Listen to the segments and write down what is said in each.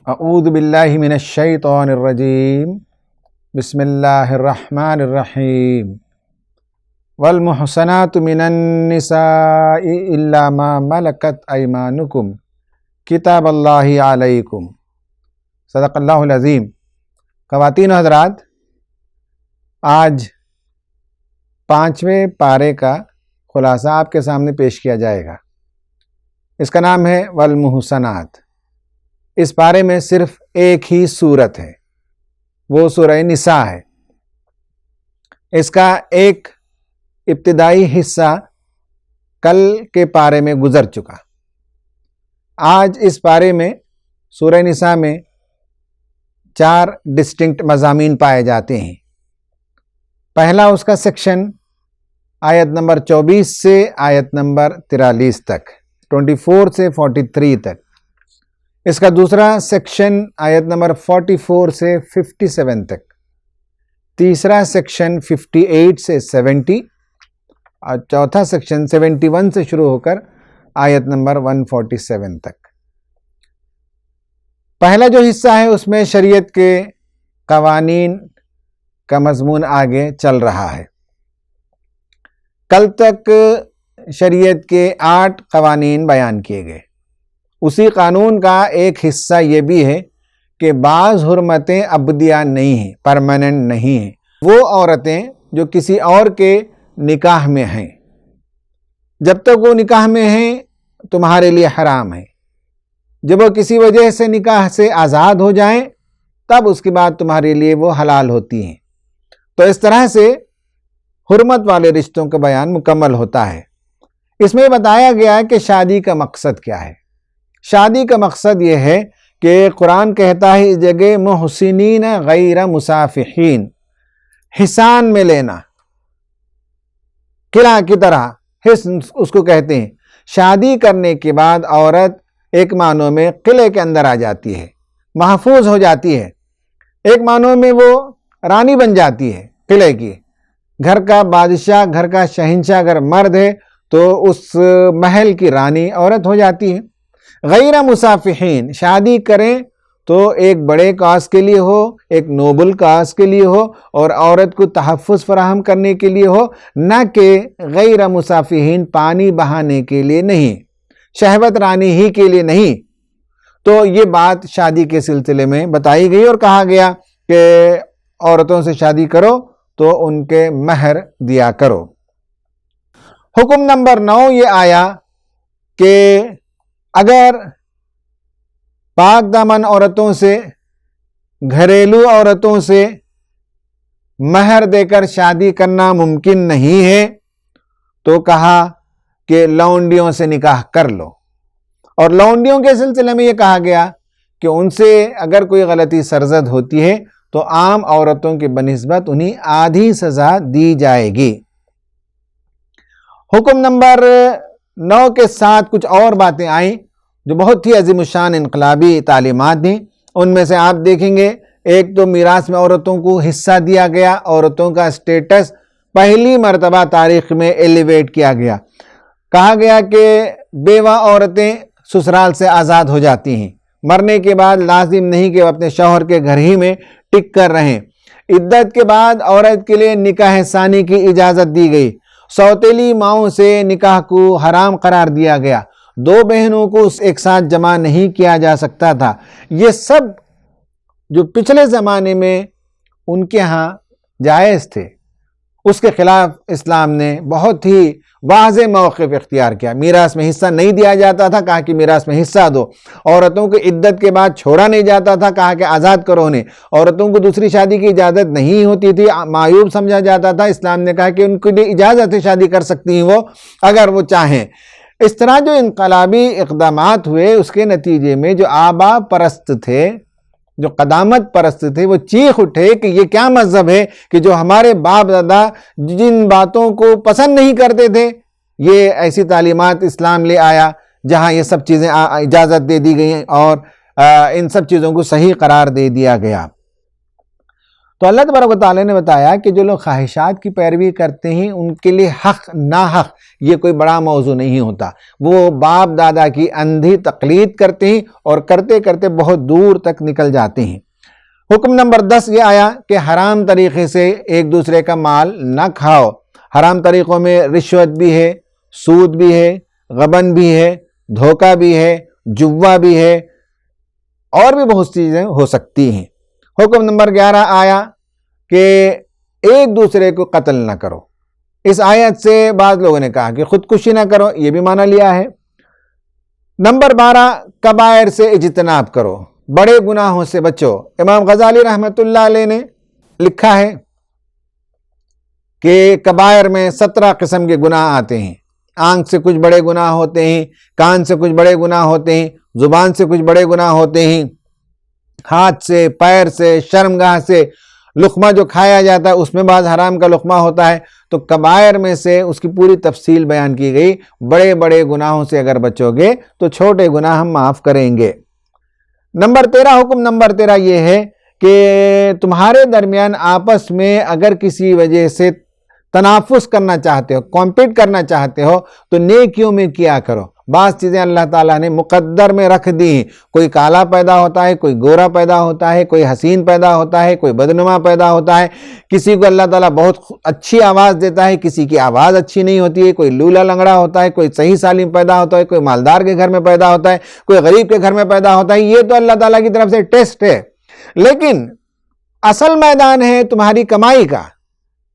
اعوذ باللہ من الشیطان الرجیم بسم اللہ الرحمن الرحیم والمحصنات من النساء الا ما ملکت ایمانکم کتاب اللہ علیکم۔ صدق اللہ العظیم۔ خواتین و حضرات، آج 5ویں پارے کا خلاصہ آپ کے سامنے پیش کیا جائے گا۔ اس کا نام ہے والمحصنات۔ اس پارے میں صرف ایک ہی سورت ہے، وہ سورہ نساء ہے۔ اس کا ایک ابتدائی حصہ کل کے پارے میں گزر چکا۔ آج اس پارے میں سورہ نساء میں 4 ڈسٹنکٹ مضامین پائے جاتے ہیں۔ پہلا اس کا سیکشن آیت نمبر 24 سے آیت نمبر 43 تک، 24 سے 43 تک۔ اس کا دوسرا سیکشن آیت نمبر 44 سے 57 تک۔ تیسرا سیکشن 58 سے 70، اور چوتھا سیکشن 71 سے شروع ہو کر آیت نمبر 147 تک۔ پہلا جو حصہ ہے اس میں شریعت کے قوانین کا مضمون آگے چل رہا ہے۔ کل تک شریعت کے 8 قوانین بیان کیے گئے۔ اسی قانون کا ایک حصہ یہ بھی ہے کہ بعض حرمتیں ابدیہ نہیں ہیں، پرماننٹ نہیں ہیں۔ وہ عورتیں جو کسی اور کے نکاح میں ہیں، جب تک وہ نکاح میں ہیں تمہارے لیے حرام ہے۔ جب وہ کسی وجہ سے نکاح سے آزاد ہو جائیں تب اس کے بعد تمہارے لیے وہ حلال ہوتی ہیں۔ تو اس طرح سے حرمت والے رشتوں کا بیان مکمل ہوتا ہے۔ اس میں بتایا گیا ہے کہ شادی کا مقصد کیا ہے۔ شادی کا مقصد یہ ہے کہ قرآن کہتا ہے اس جگہ محسنین غیر مسافحین، حسان میں لینا، قلعہ کی طرح حسن اس کو کہتے ہیں۔ شادی کرنے کے بعد عورت ایک معنوں میں قلعے کے اندر آ جاتی ہے، محفوظ ہو جاتی ہے۔ ایک معنوں میں وہ رانی بن جاتی ہے قلعے کی، گھر کا بادشاہ، گھر کا شہنشاہ اگر مرد ہے تو اس محل کی رانی عورت ہو جاتی ہے۔ غیر مسافحین، شادی کریں تو ایک بڑے کاز کے لیے ہو، ایک نوبل کاز کے لیے ہو، اور عورت کو تحفظ فراہم کرنے کے لیے ہو، نہ کہ غیر مسافحین پانی بہانے کے لیے نہیں، شہوت رانی ہی کے لیے نہیں۔ تو یہ بات شادی کے سلسلے میں بتائی گئی اور کہا گیا کہ عورتوں سے شادی کرو تو ان کے مہر دیا کرو۔ حکم نمبر 9 یہ آیا کہ اگر پاک دامن عورتوں سے، گھریلو عورتوں سے مہر دے کر شادی کرنا ممکن نہیں ہے تو کہا کہ لونڈیوں سے نکاح کر لو۔ اور لونڈیوں کے سلسلے میں یہ کہا گیا کہ ان سے اگر کوئی غلطی سرزد ہوتی ہے تو عام عورتوں کے بنسبت انہیں آدھی سزا دی جائے گی۔ حکم نمبر 9 کے ساتھ کچھ اور باتیں آئیں جو بہت ہی عظیم الشان انقلابی تعلیمات ہیں۔ ان میں سے آپ دیکھیں گے، ایک تو میراث میں عورتوں کو حصہ دیا گیا، عورتوں کا سٹیٹس پہلی مرتبہ تاریخ میں ایلیویٹ کیا گیا۔ کہا گیا کہ بیوہ عورتیں سسرال سے آزاد ہو جاتی ہیں، مرنے کے بعد لازم نہیں کہ وہ اپنے شوہر کے گھر ہی میں ٹک کر رہیں۔ عدت کے بعد عورت کے لیے نکاح ثانی کی اجازت دی گئی۔ سوتیلی ماؤں سے نکاح کو حرام قرار دیا گیا۔ 2 بہنوں کو ایک ساتھ جمع نہیں کیا جا سکتا تھا۔ یہ سب جو پچھلے زمانے میں ان کے ہاں جائز تھے، اس کے خلاف اسلام نے بہت ہی واضح موقف اختیار کیا۔ میراث میں حصہ نہیں دیا جاتا تھا، کہا کہ میراث میں حصہ دو۔ عورتوں کو عدت کے بعد چھوڑا نہیں جاتا تھا، کہا کہ آزاد کرو انہیں۔ عورتوں کو دوسری شادی کی اجازت نہیں ہوتی تھی، معیوب سمجھا جاتا تھا۔ اسلام نے کہا کہ ان کے لیے اجازت ہے، شادی کر سکتی ہیں وہ اگر وہ چاہیں۔ اس طرح جو انقلابی اقدامات ہوئے اس کے نتیجے میں جو آبا پرست تھے، جو قدامت پرست تھے، وہ چیخ اٹھے کہ یہ کیا مذہب ہے کہ جو ہمارے باپ دادا جن باتوں کو پسند نہیں کرتے تھے، یہ ایسی تعلیمات اسلام لے آیا جہاں یہ سب چیزیں اجازت دے دی گئی اور ان سب چیزوں کو صحیح قرار دے دیا گیا۔ تو اللہ تبارک و تعالیٰ نے بتایا کہ جو لوگ خواہشات کی پیروی کرتے ہیں ان کے لیے حق ناحق یہ کوئی بڑا موضوع نہیں ہوتا، وہ باپ دادا کی اندھی تقلید کرتے ہیں اور کرتے کرتے بہت دور تک نکل جاتے ہیں۔ حکم نمبر 10 یہ آیا کہ حرام طریقے سے ایک دوسرے کا مال نہ کھاؤ۔ حرام طریقوں میں رشوت بھی ہے، سود بھی ہے، غبن بھی ہے، دھوکہ بھی ہے، جوا بھی ہے، اور بھی بہت چیزیں ہو سکتی ہیں۔ حکم نمبر 11 آیا کہ ایک دوسرے کو قتل نہ کرو۔ اس آیت سے بعض لوگوں نے کہا کہ خودکشی نہ کرو، یہ بھی معنی لیا ہے۔ نمبر 12 کبائر سے اجتناب کرو، بڑے گناہوں سے بچو۔ امام غزالی رحمۃ اللہ علیہ نے لکھا ہے کہ کبائر میں 17 قسم کے گناہ آتے ہیں۔ آنکھ سے کچھ بڑے گناہ ہوتے ہیں، کان سے کچھ بڑے گناہ ہوتے ہیں، زبان سے کچھ بڑے گناہ ہوتے ہیں، ہاتھ سے، پیر سے، شرمگاہ سے، لقمہ جو کھایا جاتا ہے اس میں بعض حرام کا لقمہ ہوتا ہے۔ تو کبائر میں سے اس کی پوری تفصیل بیان کی گئی، بڑے بڑے گناہوں سے اگر بچو گے تو چھوٹے گناہ ہم معاف کریں گے۔ نمبر 13 حکم نمبر 13 یہ ہے کہ تمہارے درمیان آپس میں اگر کسی وجہ سے تنافس کرنا چاہتے ہو، کمپیٹ کرنا چاہتے ہو تو نیکیوں میں کیا کرو۔ بعض چیزیں اللہ تعالیٰ نے مقدر میں رکھ دی ہیں، کوئی کالا پیدا ہوتا ہے، کوئی گورا پیدا ہوتا ہے، کوئی حسین پیدا ہوتا ہے، کوئی بدنما پیدا ہوتا ہے، کسی کو اللہ تعالیٰ بہت اچھی آواز دیتا ہے، کسی کی آواز اچھی نہیں ہوتی ہے، کوئی لولا لنگڑا ہوتا ہے، کوئی صحیح سالم پیدا ہوتا ہے، کوئی مالدار کے گھر میں پیدا ہوتا ہے، کوئی غریب کے گھر میں پیدا ہوتا ہے۔ یہ تو اللہ تعالیٰ کی طرف سے ٹیسٹ ہے، لیکن اصل میدان ہے تمہاری کمائی کا۔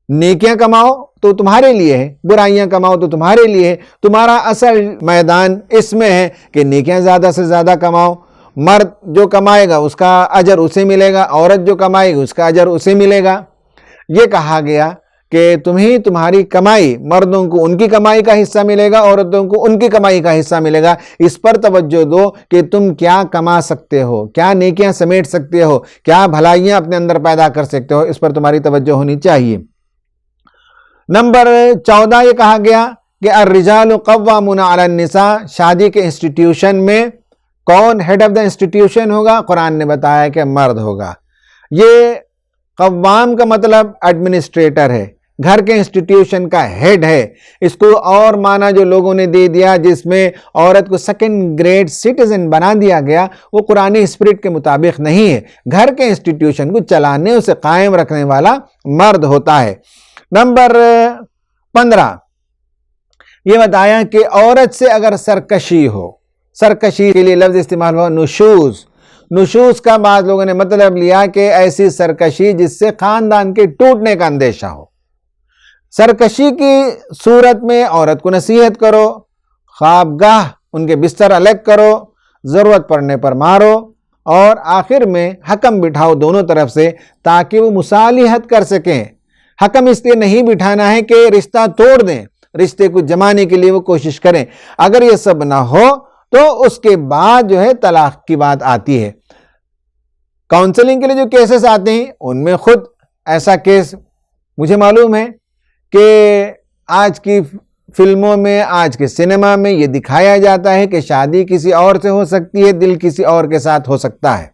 نیکیاں کماؤ تو تمہارے لیے ہے، برائیاں کماؤ تو تمہارے لیے ہے۔ تمہارا اصل میدان اس میں ہے کہ نیکیاں زیادہ سے زیادہ کماؤ۔ مرد جو کمائے گا اس کا اجر اسے ملے گا، عورت جو کمائے گی اس کا اجر اسے ملے گا۔ یہ کہا گیا کہ تمہیں تمہاری کمائی، مردوں کو ان کی کمائی کا حصہ ملے گا، عورتوں کو ان کی کمائی کا حصہ ملے گا۔ اس پر توجہ دو کہ تم کیا کما سکتے ہو، کیا نیکیاں سمیٹ سکتے ہو، کیا بھلائیاں اپنے اندر پیدا کر سکتے ہو، اس پر تمہاری توجہ ہونی چاہیے۔ نمبر 14 یہ کہا گیا کہ الرجال قوامون علی النساء، شادی کے انسٹیٹیوشن میں کون ہیڈ آف دا انسٹیٹیوشن ہوگا؟ قرآن نے بتایا کہ مرد ہوگا۔ یہ قوام کا مطلب ایڈمنسٹریٹر ہے، گھر کے انسٹیٹیوشن کا ہیڈ ہے۔ اس کو اور معنی جو لوگوں نے دے دیا جس میں عورت کو سیکنڈ گریڈ سٹیزن بنا دیا گیا، وہ قرآنی اسپرٹ کے مطابق نہیں ہے۔ گھر کے انسٹیٹیوشن کو چلانے، اسے قائم رکھنے والا مرد ہوتا ہے۔ نمبر 15 یہ بتایا کہ عورت سے اگر سرکشی ہو، سرکشی کے لیے لفظ استعمال ہوا نشوز۔ نشوز کا بعض لوگوں نے مطلب لیا کہ ایسی سرکشی جس سے خاندان کے ٹوٹنے کا اندیشہ ہو۔ سرکشی کی صورت میں عورت کو نصیحت کرو، خوابگاہ ان کے بستر الگ کرو، ضرورت پڑنے پر مارو، اور آخر میں حکم بٹھاؤ دونوں طرف سے تاکہ وہ مصالحت کر سکیں۔ حکم اس لیے نہیں بٹھانا ہے کہ رشتہ توڑ دیں، رشتے کو جمانے کے لیے وہ کوشش کریں۔ اگر یہ سب نہ ہو تو اس کے بعد جو ہے طلاق کی بات آتی ہے۔ کاؤنسلنگ کے لیے جو کیسز آتے ہیں ان میں خود ایسا کیس مجھے معلوم ہے کہ آج کی فلموں میں، آج کے سینما میں یہ دکھایا جاتا ہے کہ شادی کسی اور سے ہو سکتی ہے، دل کسی اور کے ساتھ ہو سکتا ہے۔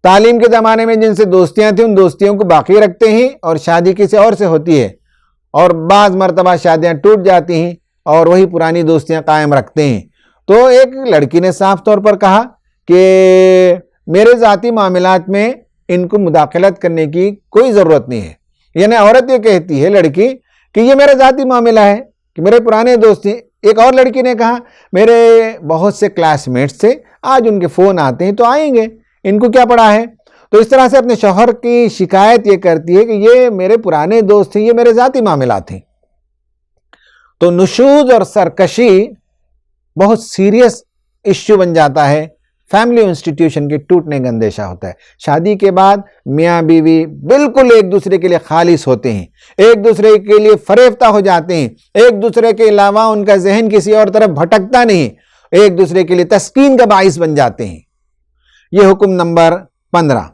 تعلیم کے زمانے میں جن سے دوستیاں تھیں ان دوستیوں کو باقی رکھتے ہیں اور شادی کسی اور سے ہوتی ہے، اور بعض مرتبہ شادیاں ٹوٹ جاتی ہیں اور وہی پرانی دوستیاں قائم رکھتے ہیں۔ تو ایک لڑکی نے صاف طور پر کہا کہ میرے ذاتی معاملات میں ان کو مداخلت کرنے کی کوئی ضرورت نہیں ہے۔ یعنی عورت یہ کہتی ہے، لڑکی، کہ یہ میرا ذاتی معاملہ ہے کہ میرے پرانے دوست ہیں۔ ایک اور لڑکی نے کہا میرے بہت سے کلاس میٹس سے آج ان کے فون آتے ہیں تو آئیں گے، ان کو کیا پڑا ہے۔ تو اس طرح سے اپنے شوہر کی شکایت یہ کرتی ہے کہ یہ میرے پرانے دوست ہیں، یہ میرے ذاتی معاملات ہیں۔ تو نشوز اور سرکشی بہت سیریس ایشو بن جاتا ہے، فیملی انسٹیٹیوشن کے ٹوٹنے کا اندیشہ ہوتا ہے۔ شادی کے بعد میاں بیوی بالکل ایک دوسرے کے لیے خالص ہوتے ہیں، ایک دوسرے کے لیے فریفتہ ہو جاتے ہیں، ایک دوسرے کے علاوہ ان کا ذہن کسی اور طرف بھٹکتا نہیں، ایک دوسرے کے لیے تسکین کا باعث بن جاتے ہیں۔ یہ حکم نمبر 15۔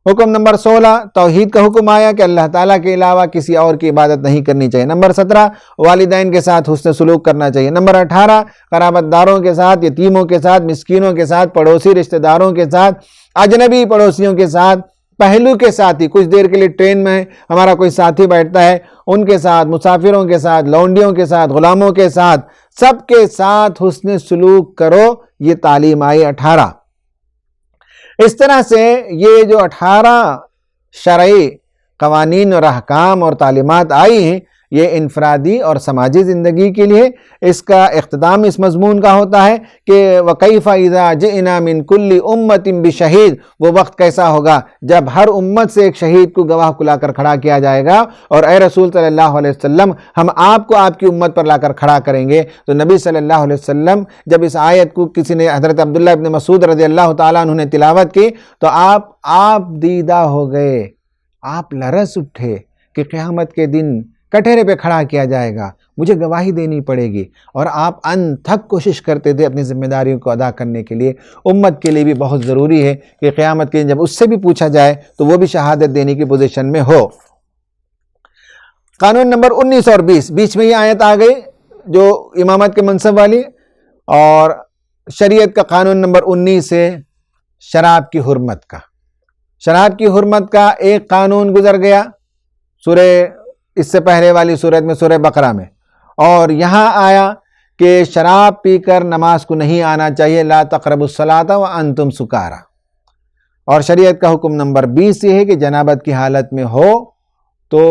حکم نمبر 16 توحید کا حکم آیا کہ اللہ تعالیٰ کے علاوہ کسی اور کی عبادت نہیں کرنی چاہیے۔ نمبر 17 والدین کے ساتھ حسن سلوک کرنا چاہیے۔ نمبر 18 قرابت داروں کے ساتھ، یتیموں کے ساتھ، مسکینوں کے ساتھ، پڑوسی رشتہ داروں کے ساتھ، اجنبی پڑوسیوں کے ساتھ پہلو کے ساتھ ہی، کچھ دیر کے لیے ٹرین میں ہمارا کوئی ساتھی بیٹھتا ہے، ان کے ساتھ، مسافروں کے ساتھ، لونڈیوں کے ساتھ، غلاموں کے ساتھ، سب کے ساتھ حسن سلوک کرو، یہ تعلیم آئی 18۔ اس طرح سے یہ جو 18 شرعی قوانین اور احکام اور تعلیمات آئی ہیں، یہ انفرادی اور سماجی زندگی کے لیے۔ اس کا اختتام اس مضمون کا ہوتا ہے کہ وَكَيْفَ إِذَا جِئْنَا مِن كُلِّ أُمَّةٍ بِشَهِيدٍ، وہ وقت کیسا ہوگا جب ہر امت سے ایک شہید کو گواہ کو لا کر کھڑا کیا جائے گا، اور اے رسول صلی اللہ علیہ وسلم ہم آپ کو آپ کی امت پر لا کر کھڑا کریں گے۔ تو نبی صلی اللہ علیہ وسلم جب اس آیت کو کسی نے، حضرت عبداللہ ابن مسعود رضی اللہ تعالیٰ عنہ نے تلاوت کی، تو آپ دیدہ ہو گئے، آپ لرز اٹھے کہ قیامت کے دن کٹہرے پہ کھڑا کیا جائے گا، مجھے گواہی دینی پڑے گی، اور آپ انتھک کوشش کرتے تھے اپنی ذمہ داریوں کو ادا کرنے کے لیے۔ امت کے لیے بھی بہت ضروری ہے کہ قیامت کے دن جب اس سے بھی پوچھا جائے تو وہ بھی شہادت دینے کی پوزیشن میں ہو۔ قانون نمبر 19 اور 20، بیچ میں یہ آیت آ گئی جو امامت کے منصب والی، اور شریعت کا قانون نمبر 19 ہے شراب کی حرمت کا۔ شراب کی حرمت کا ایک قانون گزر گیا سورہ، اس سے پہلے والی سورت میں، سورہ بقرہ میں، اور یہاں آیا کہ شراب پی کر نماز کو نہیں آنا چاہیے، لا تقربوا الصلاۃ وانتم سکارا۔ اور شریعت کا حکم نمبر 20 یہ ہے کہ جنابت کی حالت میں ہو تو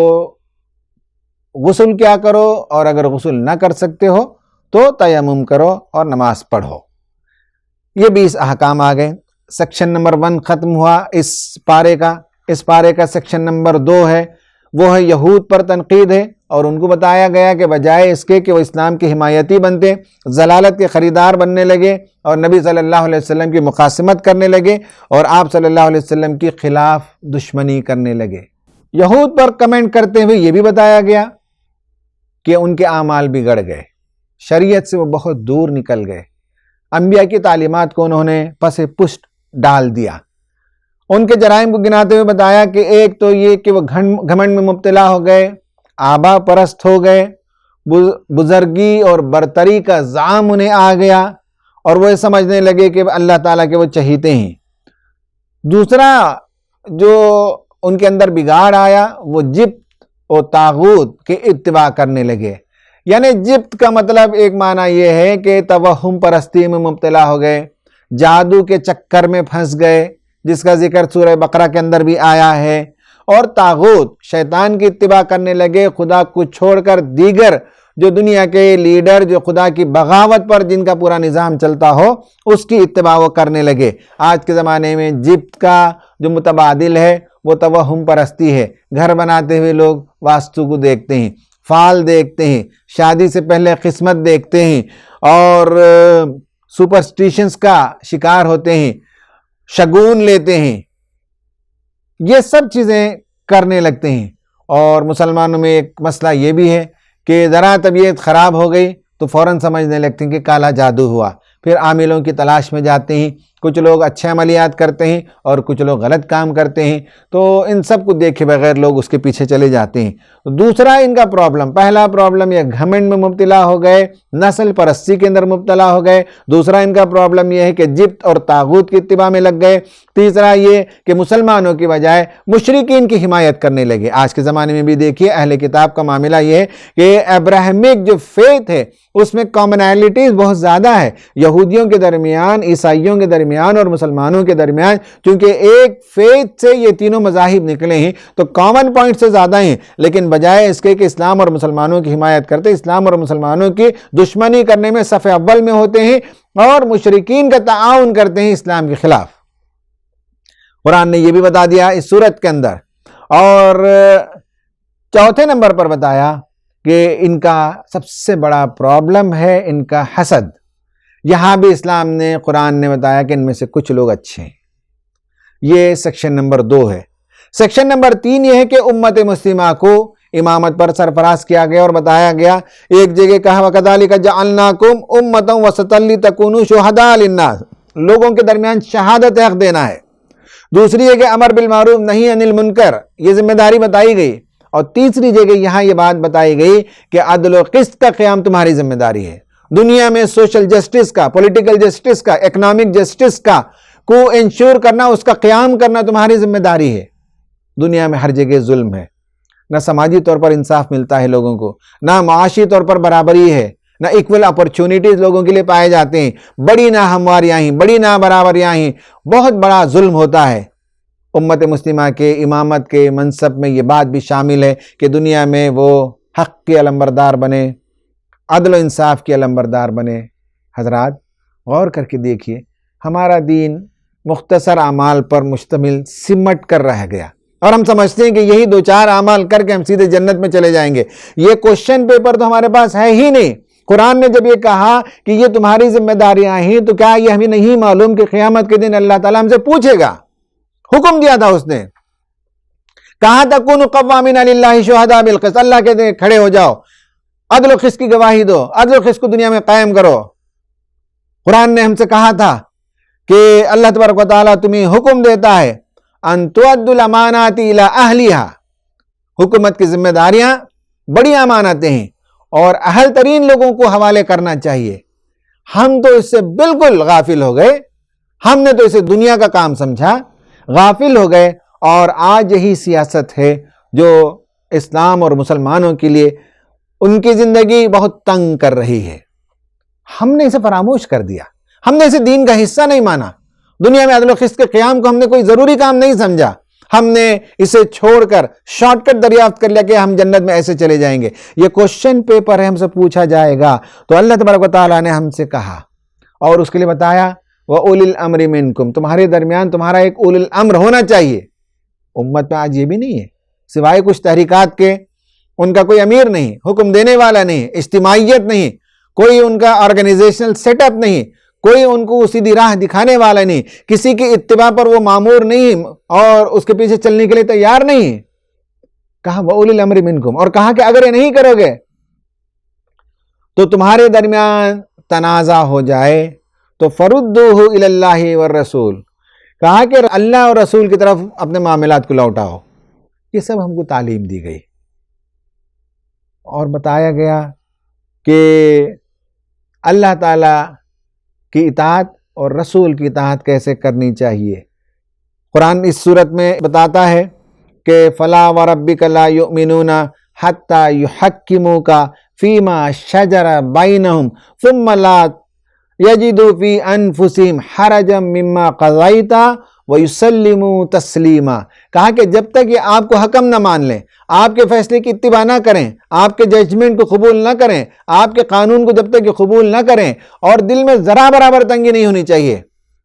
غسل کیا کرو، اور اگر غسل نہ کر سکتے ہو تو تیمم کرو اور نماز پڑھو۔ یہ 20 احکام آ گئے۔ سیکشن نمبر 1 ختم ہوا اس پارے کا۔ اس پارے کا سیکشن نمبر 2 ہے، وہ ہے یہود پر تنقید ہے، اور ان کو بتایا گیا کہ بجائے اس کے کہ وہ اسلام کی حمایتی بنتے، ضلالت کے خریدار بننے لگے اور نبی صلی اللہ علیہ وسلم کی مخاصمت کرنے لگے اور آپ صلی اللہ علیہ وسلم کی خلاف دشمنی کرنے لگے۔ یہود پر کمنٹ کرتے ہوئے یہ بھی بتایا گیا کہ ان کے اعمال بگڑ گئے، شریعت سے وہ بہت دور نکل گئے، انبیاء کی تعلیمات کو انہوں نے پس پشت ڈال دیا۔ ان کے جرائم کو گناتے ہوئے بتایا کہ ایک تو یہ کہ وہ گھمنڈ میں مبتلا ہو گئے، آبا پرست ہو گئے، بزرگی اور برتری کا زعم انہیں آ گیا، اور وہ سمجھنے لگے کہ اللہ تعالیٰ کے وہ چہیتے ہیں۔ دوسرا جو ان کے اندر بگاڑ آیا، وہ جبت اور طاغوت کے اتباع کرنے لگے۔ یعنی جبت کا مطلب ایک معنی یہ ہے کہ توہم پرستی میں مبتلا ہو گئے، جادو کے چکر میں پھنس گئے، جس کا ذکر سورہ بقرہ کے اندر بھی آیا ہے، اور طاغوت شیطان کی اتباع کرنے لگے، خدا کو چھوڑ کر دیگر جو دنیا کے لیڈر جو خدا کی بغاوت پر جن کا پورا نظام چلتا ہو اس کی اتباع وہ کرنے لگے۔ آج کے زمانے میں جبت کا جو متبادل ہے وہ توہم پرستی ہے۔ گھر بناتے ہوئے لوگ واستو کو دیکھتے ہیں، فال دیکھتے ہیں، شادی سے پہلے قسمت دیکھتے ہیں، اور سپرسٹیشنز کا شکار ہوتے ہیں، شگون لیتے ہیں، یہ سب چیزیں کرنے لگتے ہیں۔ اور مسلمانوں میں ایک مسئلہ یہ بھی ہے کہ ذرا طبیعت خراب ہو گئی تو فوراً سمجھنے لگتے ہیں کہ کالا جادو ہوا، پھر عاملوں کی تلاش میں جاتے ہیں۔ کچھ لوگ اچھے عملیات کرتے ہیں اور کچھ لوگ غلط کام کرتے ہیں، تو ان سب کو دیکھے بغیر لوگ اس کے پیچھے چلے جاتے ہیں۔ دوسرا ان کا پرابلم، پہلا پرابلم یہ گھمنڈ میں مبتلا ہو گئے، نسل پرستی کے اندر مبتلا ہو گئے۔ دوسرا ان کا پرابلم یہ ہے کہ جبت اور طاغوت کی اتباع میں لگ گئے۔ تیسرا یہ کہ مسلمانوں کی بجائے مشرکین کی حمایت کرنے لگے۔ آج کے زمانے میں بھی دیکھیے اہل کتاب کا معاملہ یہ ہے کہ ابراہیمک جو فیتھ ہے اس میں کامنالٹیز بہت زیادہ ہے، یہودیوں کے درمیان، عیسائیوں کے درمیان اور مسلمانوں کے درمیان، چونکہ ایک فیتھ سے یہ تینوں مذاہب نکلے ہیں تو کامن پوائنٹ سے زیادہ ہیں، لیکن بجائے اس کے کہ اسلام اور مسلمانوں کی حمایت کرتے، اسلام اور مسلمانوں کی دشمنی کرنے میں صف اول میں ہوتے ہیں اور مشرکین کا تعاون کرتے ہیں اسلام کے خلاف۔ قرآن نے یہ بھی بتا دیا اس سورت کے اندر۔ اور چوتھے نمبر پر بتایا کہ ان کا سب سے بڑا پرابلم ہے ان کا حسد۔ یہاں بھی اسلام نے، قرآن نے بتایا کہ ان میں سے کچھ لوگ اچھے ہیں۔ یہ سیکشن نمبر 2 ہے۔ سیکشن نمبر 3 یہ ہے کہ امت مسلمہ کو امامت پر سرفراز کیا گیا اور بتایا گیا۔ ایک جگہ کہا وَكَذَلِكَ جَعَلْنَاكُمْ أُمَّةً وَسَطًا لِتَكُونُوا شُهَدَاءَ لِلنَّاسِ، لوگوں کے درمیان شہادت حق دینا ہے۔ دوسری ہے کہ امر بالمعروف نہی عن المنکر، یہ ذمہ داری بتائی گئی۔ اور تیسری جگہ یہاں یہ بات بتائی گئی کہ عدل و قسط کا قیام تمہاری ذمہ داری ہے۔ دنیا میں سوشل جسٹس کا، پولیٹیکل جسٹس کا، اکنامک جسٹس کا کو انشور کرنا، اس کا قیام کرنا تمہاری ذمہ داری ہے۔ دنیا میں ہر جگہ ظلم ہے، نہ سماجی طور پر انصاف ملتا ہے لوگوں کو، نہ معاشی طور پر برابری ہے، نہ ایکول اپرچونٹیز لوگوں کے لیے پائے جاتے ہیں، بڑی ناہمواریاں ہیں، بڑی نابرابریاں ہیں، بہت بڑا ظلم ہوتا ہے۔ امت مسلمہ کے امامت کے منصب میں یہ بات بھی شامل ہے کہ دنیا میں وہ حق کے علمبردار بنے، عدل و انصاف کے علمبردار بنے۔ حضرات غور کر کے دیکھیے، ہمارا دین مختصر اعمال پر مشتمل سمٹ کر رہ گیا، اور ہم سمجھتے ہیں کہ یہی 2-4 اعمال کر کے ہم سیدھے جنت میں چلے جائیں گے۔ یہ کوشچن پیپر تو ہمارے پاس ہے ہی نہیں۔ قرآن نے جب یہ کہا کہ یہ تمہاری ذمہ داریاں ہیں، تو کیا یہ ہمیں نہیں معلوم کہ قیامت کے دن اللہ تعالیٰ ہم سے پوچھے گا؟ حکم دیا تھا اس نے، کہا تھا کونوا قوامین للہ شہداء بالقسط، اللہ کے دن کھڑے ہو جاؤ، عدل و قسط کی گواہی دو، عدل و قسط کو دنیا میں قائم کرو۔ قرآن نے ہم سے کہا تھا کہ اللہ تبارک و تعالیٰ تمہیں حکم دیتا ہے ان تؤدوا الامانات الی اہلیہا، حکومت کی ذمہ داریاں بڑی امانتیں ہیں اور اہل ترین لوگوں کو حوالے کرنا چاہیے۔ ہم تو اس سے بالکل غافل ہو گئے، ہم نے تو اسے دنیا کا کام سمجھا، غافل ہو گئے، اور آج یہی سیاست ہے جو اسلام اور مسلمانوں کے لیے ان کی زندگی بہت تنگ کر رہی ہے۔ ہم نے اسے فراموش کر دیا، ہم نے اسے دین کا حصہ نہیں مانا، دنیا میں عدل و قسط کے قیام کو ہم نے کوئی ضروری کام نہیں سمجھا، ہم نے اسے چھوڑ کر شارٹ کٹ دریافت کر لیا کہ ہم جنت میں ایسے چلے جائیں گے۔ یہ کوشچن پیپر ہے، ہم سے پوچھا جائے گا، تو اللہ تبارک و تعالیٰ نے ہم سے کہا اور اس کے لیے بتایا وَأُولِي الْأَمْرِ مِنْكُمْ، تمہارے درمیان تمہارا ایک اولی الامر ہونا چاہیے۔ امت میں آج یہ بھی نہیں ہے، سوائے کچھ تحریکات کے ان کا کوئی امیر نہیں، حکم دینے والا نہیں، اجتماعیت نہیں، کوئی ان کا آرگنائزیشنل سیٹ اپ نہیں، کوئی ان کو سیدھی راہ دکھانے والا نہیں، کسی کی اتباع پر وہ مامور نہیں اور اس کے پیچھے چلنے کے لیے تیار نہیں۔ کہا وَأُولِي الْأَمْرِ مِنْكُمْ، اور کہا کہ اگر یہ نہیں کرو گے تو تمہارے درمیان تنازع ہو جائے تو فَرُدُّوهُ إِلَى اللَّهِ وَالرَّسُولِ، کہا کہ اللہ اور رسول کی طرف اپنے معاملات کو لوٹاؤ۔ یہ سب ہم کو تعلیم دی گئی اور بتایا گیا کہ اللہ تعالیٰ کی اطاعت اور رسول کی اطاعت کیسے کرنی چاہیے۔ قرآن اس صورت میں بتاتا ہے کہ فَلَا وَرَبِّكَ لَا يُؤْمِنُونَ حَتَّى يُحَكِّمُوكَ فِيمَا شَجَرَ بَيْنَهُمْ ثُمَّ لَا يَجِدُوا فِي أَنفُسِهِمْ حَرَجًا مِّمَّا قَضَيْتَ وَيُسَلِّمُوا تَسْلِيمًا، کہا کہ جب تک یہ آپ کو حکم نہ مان لیں، آپ کے فیصلے کی اتباع نہ کریں، آپ کے ججمنٹ کو قبول نہ کریں، آپ کے قانون کو جب تک یہ قبول نہ کریں، اور دل میں ذرا برابر تنگی نہیں ہونی چاہیے،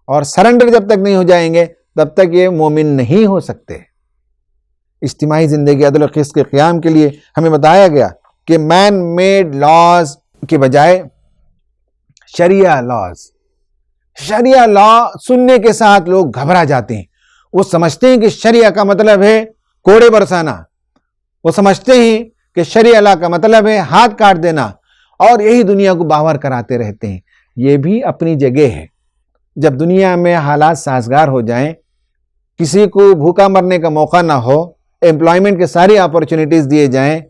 اور سرنڈر جب تک نہیں ہو جائیں گے تب تک یہ مومن نہیں ہو سکتے۔ اجتماعی زندگی عدل و قسط کے قیام کے لیے ہمیں بتایا گیا کہ مین میڈ لاز کے بجائے شریعہ لاز، شریعہ لا سننے کے ساتھ لوگ گھبرا جاتے ہیں۔ وہ سمجھتے ہیں کہ شریعہ کا مطلب ہے کوڑے برسانا، وہ سمجھتے ہیں کہ شریعہ لا کا مطلب ہے ہاتھ کاٹ دینا، اور یہی دنیا کو باور کراتے رہتے ہیں۔ یہ بھی اپنی جگہ ہے، جب دنیا میں حالات سازگار ہو جائیں، کسی کو بھوکا مرنے کا موقع نہ ہو، امپلائمنٹ کے ساری اپورچونٹیز دیے جائیں،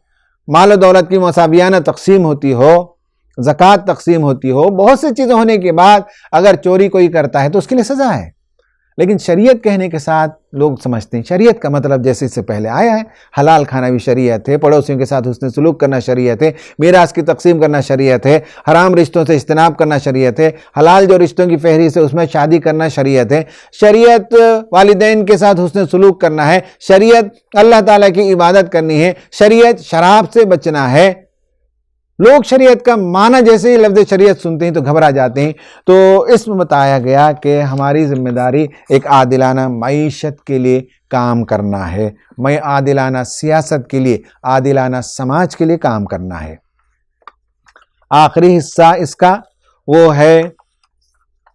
مال و دولت کی مساویانہ تقسیم ہوتی ہو، زکوٰۃ تقسیم ہوتی ہو، بہت سی چیزیں ہونے کے بعد اگر چوری کوئی کرتا ہے تو اس کے لیے سزا ہے۔ لیکن شریعت کہنے کے ساتھ لوگ سمجھتے ہیں شریعت کا مطلب جیسے اس سے پہلے آیا ہے، حلال کھانا بھی شریعت ہے، پڑوسیوں کے ساتھ حسن سلوک کرنا شریعت ہے، میراث کی تقسیم کرنا شریعت ہے، حرام رشتوں سے اجتناب کرنا شریعت ہے، حلال جو رشتوں کی فہرست ہے اس میں شادی کرنا شریعت ہے، شریعت والدین کے ساتھ حسن سلوک کرنا ہے، شریعت اللہ تعالیٰ کی عبادت کرنی ہے، شریعت شراب سے بچنا ہے۔ لوگ شریعت کا معنی جیسے ہی لفظ شریعت سنتے ہیں تو گھبرا جاتے ہیں۔ تو اس میں بتایا گیا کہ ہماری ذمہ داری ایک عادلانہ معیشت کے لیے کام کرنا ہے، عادلانہ سیاست کے لیے، عادلانہ سماج کے لیے کام کرنا ہے۔ آخری حصہ اس کا وہ ہے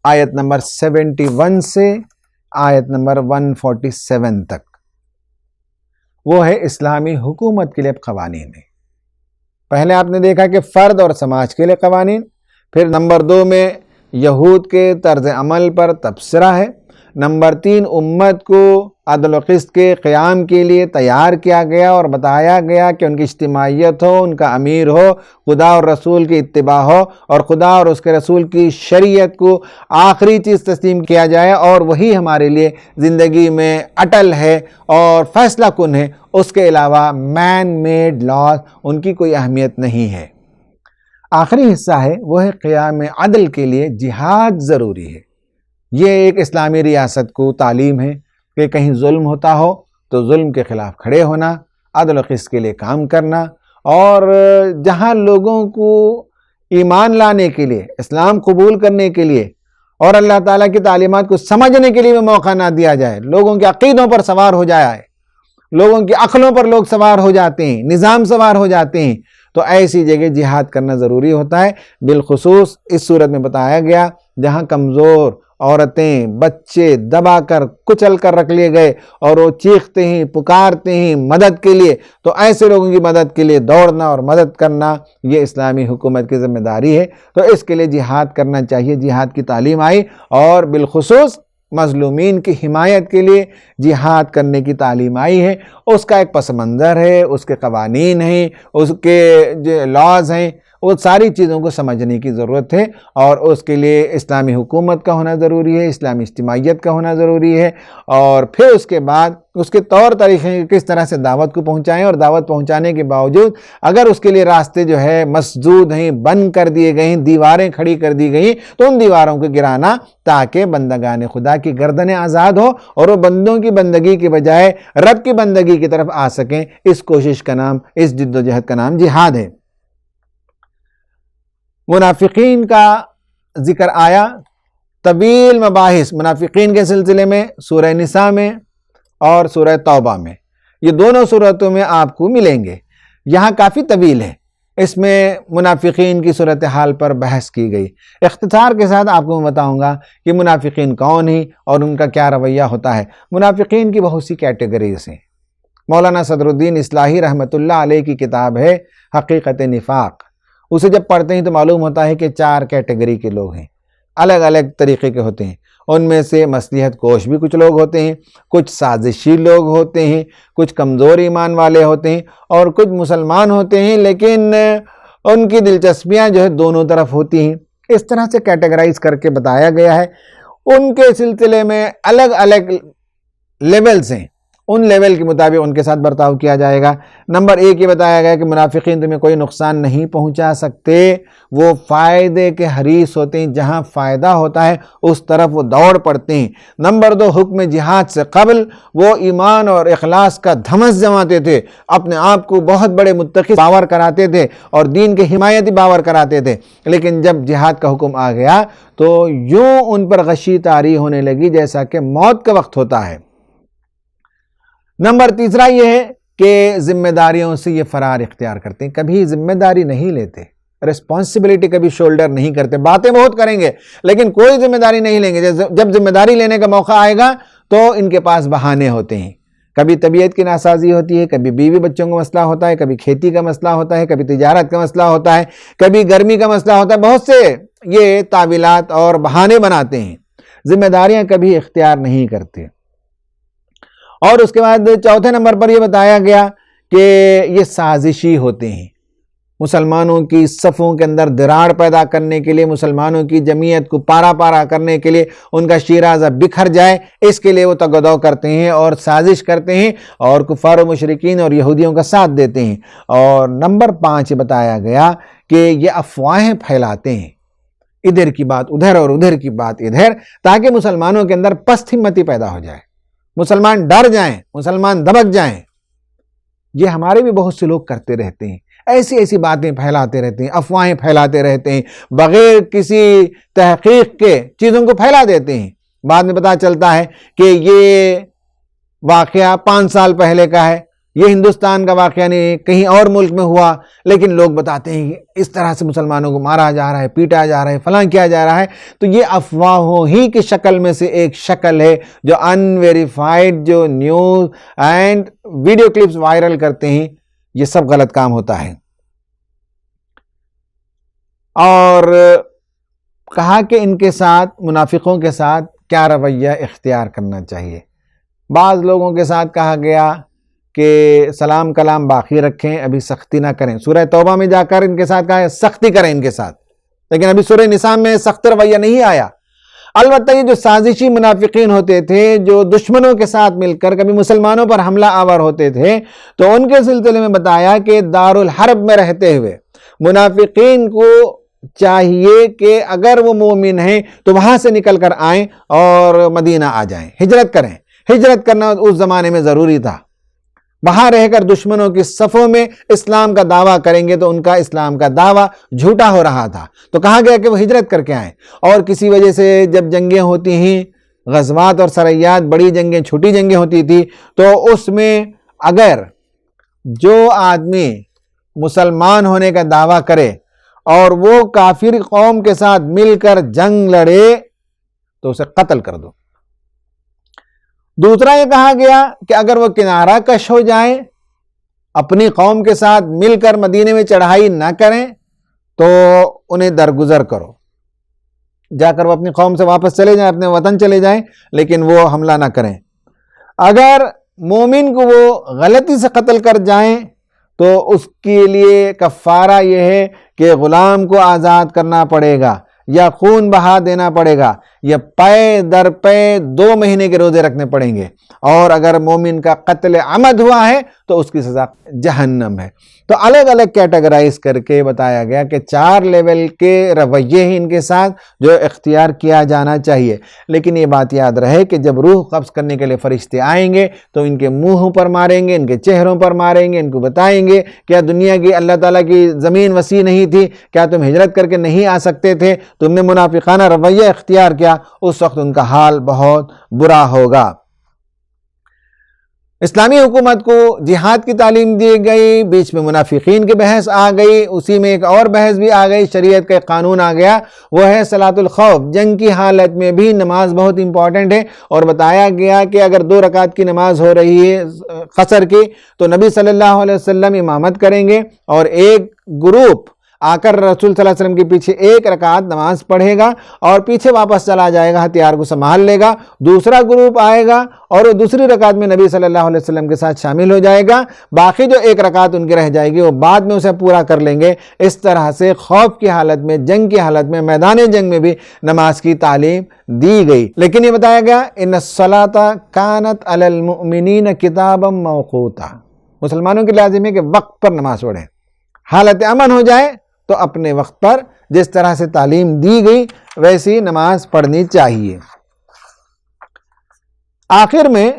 آیت نمبر 71 سے آیت نمبر 147 تک، وہ ہے اسلامی حکومت کے لیے قوانین ہے۔ پہلے آپ نے دیکھا کہ فرد اور سماج کے لیے قوانین، پھر نمبر 2 میں یہود کے طرز عمل پر تبصرہ ہے، نمبر 3 امت کو عدل و قسط کے قیام کے لیے تیار کیا گیا اور بتایا گیا کہ ان کی اجتماعیت ہو، ان کا امیر ہو، خدا اور رسول کی اتباع ہو اور خدا اور اس کے رسول کی شریعت کو آخری چیز تسلیم کیا جائے اور وہی ہمارے لیے زندگی میں اٹل ہے اور فیصلہ کن ہے، اس کے علاوہ مین میڈ لاز ان کی کوئی اہمیت نہیں ہے۔ آخری حصہ ہے وہ ہے قیام عدل کے لیے جہاد ضروری ہے۔ یہ ایک اسلامی ریاست کو تعلیم ہے کہ کہیں ظلم ہوتا ہو تو ظلم کے خلاف کھڑے ہونا، عدل و قسط کے لیے کام کرنا، اور جہاں لوگوں کو ایمان لانے کے لیے، اسلام قبول کرنے کے لیے اور اللہ تعالیٰ کی تعلیمات کو سمجھنے کے لیے بھی موقع نہ دیا جائے، لوگوں کے عقیدوں پر سوار ہو جائے، لوگوں کی عقلوں پر لوگ سوار ہو جاتے ہیں، نظام سوار ہو جاتے ہیں، تو ایسی جگہ جہاد کرنا ضروری ہوتا ہے۔ بالخصوص اس صورت میں بتایا گیا جہاں کمزور عورتیں، بچے دبا کر کچل کر رکھ لیے گئے اور وہ چیختے ہیں، پکارتے ہیں مدد کے لیے، تو ایسے لوگوں کی مدد کے لیے دوڑنا اور مدد کرنا یہ اسلامی حکومت کی ذمہ داری ہے۔ تو اس کے لیے جہاد کرنا چاہیے، جہاد کی تعلیم آئی، اور بالخصوص مظلومین کی حمایت کے لیے جہاد کرنے کی تعلیم آئی ہے۔ اس کا ایک پس منظر ہے، اس کے قوانین ہیں، اس کے جو لاز ہیں، وہ ساری چیزوں کو سمجھنے کی ضرورت ہے، اور اس کے لیے اسلامی حکومت کا ہونا ضروری ہے، اسلامی اجتماعیت کا ہونا ضروری ہے، اور پھر اس کے بعد اس کے طور طریقے کس طرح سے دعوت کو پہنچائیں، اور دعوت پہنچانے کے باوجود اگر اس کے لیے راستے جو ہے مسدود ہیں، بند کر دیے گئے ہیں، دیواریں کھڑی کر دی گئی، تو ان دیواروں کو گرانا تاکہ بندگان خدا کی گردنیں آزاد ہو اور وہ بندوں کی بندگی کے بجائے رب کی بندگی کی طرف آ سکیں۔ اس کوشش کا نام، اس جد و جہد کا نام جہاد ہے۔ منافقین کا ذکر آیا، طویل مباحث منافقین کے سلسلے میں سورہ نساء میں اور سورہ توبہ میں، یہ دونوں صورتوں میں آپ کو ملیں گے۔ یہاں کافی طویل ہے، اس میں منافقین کی صورتحال پر بحث کی گئی۔ اختصار کے ساتھ آپ کو میں بتاؤں گا کہ منافقین کون ہیں اور ان کا کیا رویہ ہوتا ہے۔ منافقین کی بہت سی کیٹیگریز ہیں۔ مولانا صدر الدین اصلاحی رحمۃ اللہ علیہ کی کتاب ہے حقیقت نفاق، اسے جب پڑھتے ہیں تو معلوم ہوتا ہے کہ 4 کیٹیگری کے لوگ ہیں، الگ الگ طریقے کے ہوتے ہیں۔ ان میں سے مصلحت کوش بھی کچھ لوگ ہوتے ہیں، کچھ سازشی لوگ ہوتے ہیں، کچھ کمزور ایمان والے ہوتے ہیں، اور کچھ مسلمان ہوتے ہیں لیکن ان کی دلچسپیاں جو ہے دونوں طرف ہوتی ہیں۔ اس طرح سے کیٹیگرائز کر کے بتایا گیا ہے۔ ان کے سلسلے میں الگ الگ لیولز ہیں، ان لیول کے مطابق ان کے ساتھ برتاؤ کیا جائے گا۔ نمبر 1 یہ بتایا گیا کہ منافقین تمہیں کوئی نقصان نہیں پہنچا سکتے، وہ فائدے کے حریص ہوتے ہیں، جہاں فائدہ ہوتا ہے اس طرف وہ دوڑ پڑتے ہیں۔ نمبر 2 حکم جہاد سے قبل وہ ایمان اور اخلاص کا دھمس جماتے تھے، اپنے آپ کو بہت بڑے متقی باور کراتے تھے اور دین کے حمایتی باور کراتے تھے، لیکن جب جہاد کا حکم آ گیا تو یوں ان پر غشی طاری ہونے لگی جیسا کہ موت کا وقت ہوتا ہے۔ نمبر 3 یہ ہے کہ ذمہ داریوں سے یہ فرار اختیار کرتے ہیں، کبھی ذمہ داری نہیں لیتے، رسپانسبلٹی کبھی شولڈر نہیں کرتے، باتیں بہت کریں گے لیکن کوئی ذمہ داری نہیں لیں گے۔ جب ذمہ داری لینے کا موقع آئے گا تو ان کے پاس بہانے ہوتے ہیں، کبھی طبیعت کی ناسازی ہوتی ہے، کبھی بیوی بچوں کا مسئلہ ہوتا ہے، کبھی کھیتی کا مسئلہ ہوتا ہے، کبھی تجارت کا مسئلہ ہوتا ہے، کبھی گرمی کا مسئلہ ہوتا ہے، بہت سے یہ تعویلات اور بہانے بناتے ہیں، ذمہ داریاں کبھی اختیار نہیں کرتے۔ اور اس کے بعد 4تھے نمبر پر یہ بتایا گیا کہ یہ سازشی ہوتے ہیں، مسلمانوں کی صفوں کے اندر دراڑ پیدا کرنے کے لیے، مسلمانوں کی جمعیت کو پارا پارا کرنے کے لیے، ان کا شیرازہ بکھر جائے، اس کے لیے وہ تگدو کرتے ہیں اور سازش کرتے ہیں اور کفار و مشرکین اور یہودیوں کا ساتھ دیتے ہیں۔ اور نمبر 5 بتایا گیا کہ یہ افواہیں پھیلاتے ہیں، ادھر کی بات ادھر اور ادھر کی بات ادھر، تاکہ مسلمانوں کے اندر پست ہمتی پیدا ہو جائے، مسلمان ڈر جائیں، مسلمان دبک جائیں۔ یہ ہمارے بھی بہت سے لوگ کرتے رہتے ہیں، ایسی ایسی باتیں پھیلاتے رہتے ہیں، افواہیں پھیلاتے رہتے ہیں، بغیر کسی تحقیق کے چیزوں کو پھیلا دیتے ہیں۔ بعد میں پتہ چلتا ہے کہ یہ واقعہ 5 سال پہلے کا ہے، یہ ہندوستان کا واقعہ نہیں، کہیں اور ملک میں ہوا، لیکن لوگ بتاتے ہیں کہ اس طرح سے مسلمانوں کو مارا جا رہا ہے، پیٹا جا رہا ہے، فلاں کیا جا رہا ہے۔ تو یہ افواہوں ہی کی شکل میں سے ایک شکل ہے جو ان ویریفائڈ جو news and video clips viral کرتے ہیں، یہ سب غلط کام ہوتا ہے۔ اور کہا کہ ان کے ساتھ، منافقوں کے ساتھ کیا رویہ اختیار کرنا چاہیے۔ بعض لوگوں کے ساتھ کہا گیا کہ سلام کلام باقی رکھیں، ابھی سختی نہ کریں۔ سورہ توبہ میں جا کر ان کے ساتھ کہا ہے سختی کریں ان کے ساتھ، لیکن ابھی سورہ نساء میں سخت رویہ نہیں آیا۔ البتہ یہ جو سازشی منافقین ہوتے تھے، جو دشمنوں کے ساتھ مل کر کبھی مسلمانوں پر حملہ آور ہوتے تھے، تو ان کے سلسلے میں بتایا کہ دارالحرب میں رہتے ہوئے منافقین کو چاہیے کہ اگر وہ مومن ہیں تو وہاں سے نکل کر آئیں اور مدینہ آ جائیں، ہجرت کریں۔ ہجرت کرنا اس زمانے میں ضروری تھا۔ وہاں رہ کر دشمنوں کی صفوں میں اسلام کا دعویٰ کریں گے تو ان کا اسلام کا دعویٰ جھوٹا ہو رہا تھا، تو کہا گیا کہ وہ ہجرت کر کے آئیں۔ اور کسی وجہ سے جب جنگیں ہوتی ہیں، غزوات اور سریات، بڑی جنگیں چھوٹی جنگیں ہوتی تھی، تو اس میں اگر جو آدمی مسلمان ہونے کا دعویٰ کرے اور وہ کافر قوم کے ساتھ مل کر جنگ لڑے تو اسے قتل کر دو۔ دوسرا یہ کہا گیا کہ اگر وہ کنارہ کش ہو جائیں، اپنی قوم کے ساتھ مل کر مدینے میں چڑھائی نہ کریں تو انہیں درگزر کرو، جا کر وہ اپنی قوم سے واپس چلے جائیں، اپنے وطن چلے جائیں، لیکن وہ حملہ نہ کریں۔ اگر مومن کو وہ غلطی سے قتل کر جائیں تو اس کے لیے کفارہ یہ ہے کہ غلام کو آزاد کرنا پڑے گا یا خون بہا دینا پڑے گا یا پے در پے 2 مہینے کے روزے رکھنے پڑیں گے، اور اگر مومن کا قتل عمد ہوا ہے تو اس کی سزا جہنم ہے۔ تو الگ الگ کیٹیگرائز کر کے بتایا گیا کہ 4 لیول کے رویے ہیں ان کے ساتھ جو اختیار کیا جانا چاہیے۔ لیکن یہ بات یاد رہے کہ جب روح قبض کرنے کے لیے فرشتے آئیں گے تو ان کے منہوں پر ماریں گے، ان کے چہروں پر ماریں گے، ان کو بتائیں گے کیا دنیا کی اللہ تعالیٰ کی زمین وسیع نہیں تھی؟ کیا تم ہجرت کر کے نہیں آ سکتے تھے؟ تم نے منافقانہ رویہ اختیار کیا، اس وقت ان کا حال بہت برا ہوگا۔ اسلامی حکومت کو جہاد کی تعلیم دی گئی، بیچ میں منافقین کی بحث آ گئی، اسی میں ایک اور بحث بھی آ گئی، شریعت کا ایک قانون آ گیا، وہ ہے صلاۃ الخوف۔ جنگ کی حالت میں بھی نماز بہت امپورٹنٹ ہے، اور بتایا گیا کہ اگر 2 رکعت کی نماز ہو رہی ہے قصر کی تو نبی صلی اللہ علیہ وسلم امامت کریں گے، اور ایک گروپ آ کر رسول صلی اللہ علیہ وسلم کے پیچھے 1 رکعت نماز پڑھے گا اور پیچھے واپس چلا جائے گا، ہتھیار کو سنبھال لے گا۔ دوسرا گروپ آئے گا اور وہ دوسری رکعت میں نبی صلی اللہ علیہ وسلم کے ساتھ شامل ہو جائے گا، باقی جو 1 رکعت ان کی رہ جائے گی وہ بعد میں اسے پورا کر لیں گے۔ اس طرح سے خوف کی حالت میں، جنگ کی حالت میں، میدان جنگ میں بھی نماز کی تعلیم دی گئی۔ لیکن یہ بتایا گیا ان الصلاۃ کانت علی المؤمنین کتابا موقوتا، مسلمانوں کی لازم ہے کہ وقت پر نماز پڑھیں، حالت امن ہو جائے تو اپنے وقت پر جس طرح سے تعلیم دی گئی ویسی نماز پڑھنی چاہیے۔ آخر میں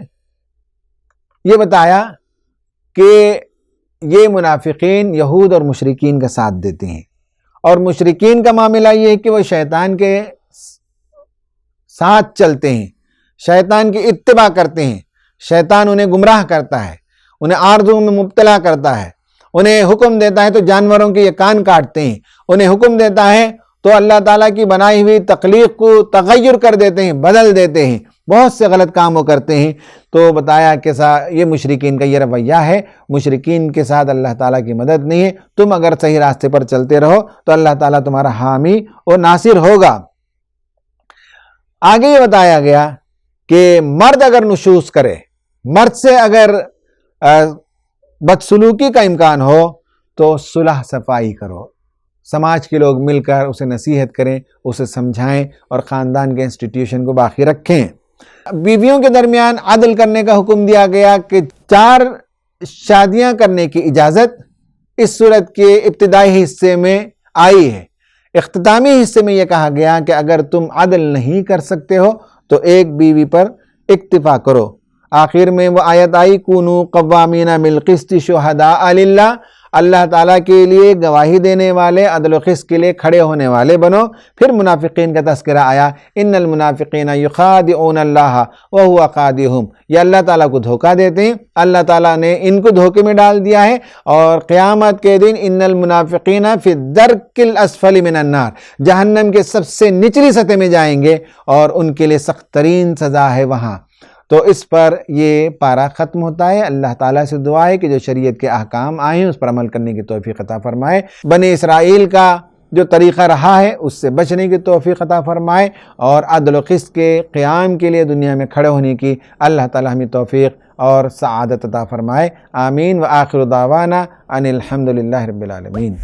یہ بتایا کہ یہ منافقین یہود اور مشرکین کا ساتھ دیتے ہیں، اور مشرکین کا معاملہ یہ ہے کہ وہ شیطان کے ساتھ چلتے ہیں، شیطان کی اتباع کرتے ہیں، شیطان انہیں گمراہ کرتا ہے، انہیں آرزو میں مبتلا کرتا ہے، انہیں حکم دیتا ہے تو جانوروں کے یہ کان کاٹتے ہیں، انہیں حکم دیتا ہے تو اللہ تعالیٰ کی بنائی ہوئی تخلیق کو تغیر کر دیتے ہیں، بدل دیتے ہیں، بہت سے غلط کام وہ کرتے ہیں۔ تو بتایا کہ یہ مشرکین کا یہ رویہ ہے، مشرکین کے ساتھ اللہ تعالیٰ کی مدد نہیں ہے، تم اگر صحیح راستے پر چلتے رہو تو اللہ تعالیٰ تمہارا حامی و ناصر ہوگا۔ آگے یہ بتایا گیا کہ مرد اگر نشوز کرے، مرد سے اگر بدسلوکی کا امکان ہو تو صلح صفائی کرو، سماج کے لوگ مل کر اسے نصیحت کریں، اسے سمجھائیں اور خاندان کے انسٹیٹیوشن کو باقی رکھیں۔ بیویوں کے درمیان عدل کرنے کا حکم دیا گیا کہ 4 شادیاں کرنے کی اجازت اس صورت کے ابتدائی حصے میں آئی ہے۔ اختتامی حصے میں یہ کہا گیا کہ اگر تم عدل نہیں کر سکتے ہو تو ایک بیوی پر اکتفا کرو۔ آخر میں وہ آیت آئی کونوا قوامین بالقسط شہداء للہ، اللہ تعالیٰ کے لیے گواہی دینے والے، عدل و قسط کے لیے کھڑے ہونے والے بنو۔ پھر منافقین کا تذکرہ آیا، ان المنافقین یخادعون اللہ وہو خادعہم، یہ اللہ تعالیٰ کو دھوکہ دیتے ہیں، اللہ تعالیٰ نے ان کو دھوکے میں ڈال دیا ہے، اور قیامت کے دن ان المنافقین فی الدرک الاسفل من النار، جہنم کے سب سے نچلی سطح میں جائیں گے اور ان کے لیے سخت ترین سزا ہے وہاں۔ تو اس پر یہ پارہ ختم ہوتا ہے۔ اللہ تعالیٰ سے دعا ہے کہ جو شریعت کے احکام آئے ہیں اس پر عمل کرنے کی توفیق عطا فرمائے۔ بنی اسرائیل کا جو طریقہ رہا ہے اس سے بچنے کی توفیق عطا فرمائے، اور عدل و قسط کے قیام کے لیے دنیا میں کھڑے ہونے کی اللہ تعالیٰ ہمیں توفیق اور سعادت عطا فرمائے۔ آمین۔ وآخر دعوانا ان الحمد للہ رب العالمین۔